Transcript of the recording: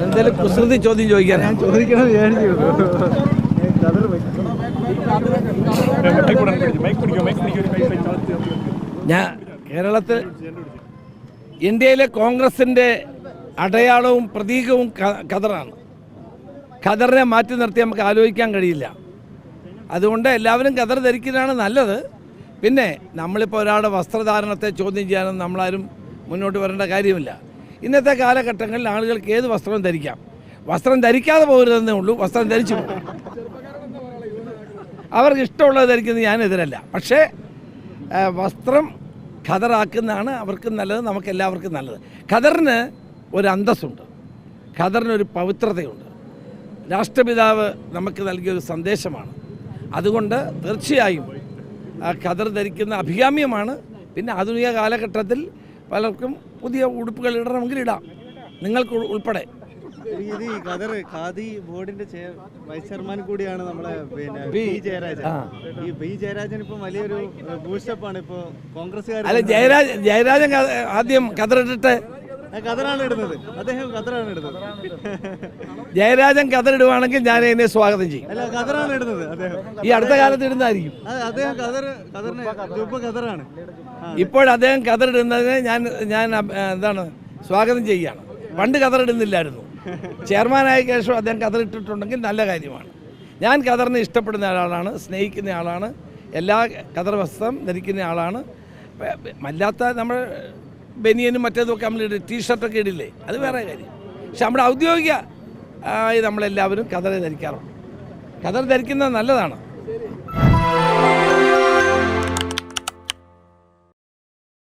എന്തായാലും കുസൃതി ചോദ്യം ചോദിക്കാൻ ഞാൻ ചോദിക്കണം വിചാരിച്ചു. ഞാൻ കേരളത്തിൽ ഇന്ത്യയിലെ കോൺഗ്രസിൻ്റെ അടയാളവും പ്രതീകവും ഖദറാണ്. ഖദറിനെ മാറ്റി നിർത്തി നമുക്ക് ആലോചിക്കാൻ കഴിയില്ല. അതുകൊണ്ട് എല്ലാവരും ഖദർ ധരിക്കുന്നതാണ് നല്ലത്. പിന്നെ നമ്മളിപ്പോൾ ഒരാളുടെ വസ്ത്രധാരണത്തെ ചോദ്യം ചെയ്യാനൊന്നും നമ്മളാരും മുന്നോട്ട് വരേണ്ട കാര്യമില്ല. ഇന്നത്തെ കാലഘട്ടങ്ങളിൽ ആളുകൾക്ക് ഏത് വസ്ത്രവും ധരിക്കാം. വസ്ത്രം ധരിക്കാതെ പോകരുതെന്നേ ഉള്ളൂ, വസ്ത്രം ധരിച്ചു പോകും. അവർക്ക് ഇഷ്ടമുള്ളത് ധരിക്കുന്നത് ഞാനെതിരല്ല. പക്ഷേ വസ്ത്രം ഖദറാക്കുന്നതാണ് അവർക്ക് നല്ലത്, നമുക്കെല്ലാവർക്കും നല്ലത്. ഖദറിന് ഒരു അന്തസ്സുണ്ട്, ഖദറിനൊരു പവിത്രതയുണ്ട്. രാഷ്ട്രപിതാവ് നമുക്ക് നൽകിയൊരു സന്ദേശമാണ്. അതുകൊണ്ട് തീർച്ചയായും ഖദർ ധരിക്കുന്ന അഭികാമ്യമാണ്. പിന്നെ ആധുനിക കാലഘട്ടത്തിൽ പലർക്കും പുതിയ ഉടുപ്പുകൾ ഇടണമെങ്കിൽ ഇടാം, നിങ്ങൾക്ക് ഉൾപ്പെടെ. ഇത് ഈ ഖാദി ബോർഡിന്റെ വൈസ് ചെയർമാൻ കൂടിയാണ് നമ്മളെ പി ജയരാജൻ. ഈ പി ജയരാജൻ ഇപ്പൊ വലിയൊരു ബൂസ്റ്റപ്പാണ് ഇപ്പൊ കോൺഗ്രസ്സുകാർ. അല്ല, ജയരാജൻ ആദ്യം ഖദറിട്ടിട്ട് ഖദറാണ് ഇടുന്നത്, അദ്ദേഹം ഖദറാണ് ഇടുന്നത്. ജയരാജൻ ഖദറിടുവാണെങ്കിൽ ഞാൻ എന്നെ സ്വാഗതം ചെയ്യും. അല്ല, ഖദറാണ് ഇടുന്നത് അദ്ദേഹം. ഈ അടുത്ത കാലത്ത് ഇടുന്നതായിരിക്കും. അദ്ദേഹം ഖദറാണ്. ഇപ്പോൾ അദ്ദേഹം ഖദറിടുന്നതിനെ ഞാൻ എന്താണ് സ്വാഗതം ചെയ്യുകയാണ്. പണ്ട് ഖദറിടുന്നില്ലായിരുന്നു. ചെയർമാനായ ശേഷം അദ്ദേഹം ഖദറിട്ടിട്ടുണ്ടെങ്കിൽ നല്ല കാര്യമാണ്. ഞാൻ ഖദറിനെ ഇഷ്ടപ്പെടുന്ന ആളാണ്, സ്നേഹിക്കുന്ന ആളാണ്, എല്ലാ ഖദർ വസ്ത്രം ധരിക്കുന്ന ആളാണ്. അല്ലാത്ത നമ്മൾ ബനിയനും മറ്റേതൊക്കെ നമ്മൾ ടീഷർട്ടൊക്കെ ഇടില്ലേ, അത് വേറെ കാര്യം. പക്ഷെ നമ്മുടെ ഔദ്യോഗിക നമ്മളെല്ലാവരും ഖദർ ധരിക്കാറുണ്ട്. ഖദർ ധരിക്കുന്നത് നല്ലതാണ്.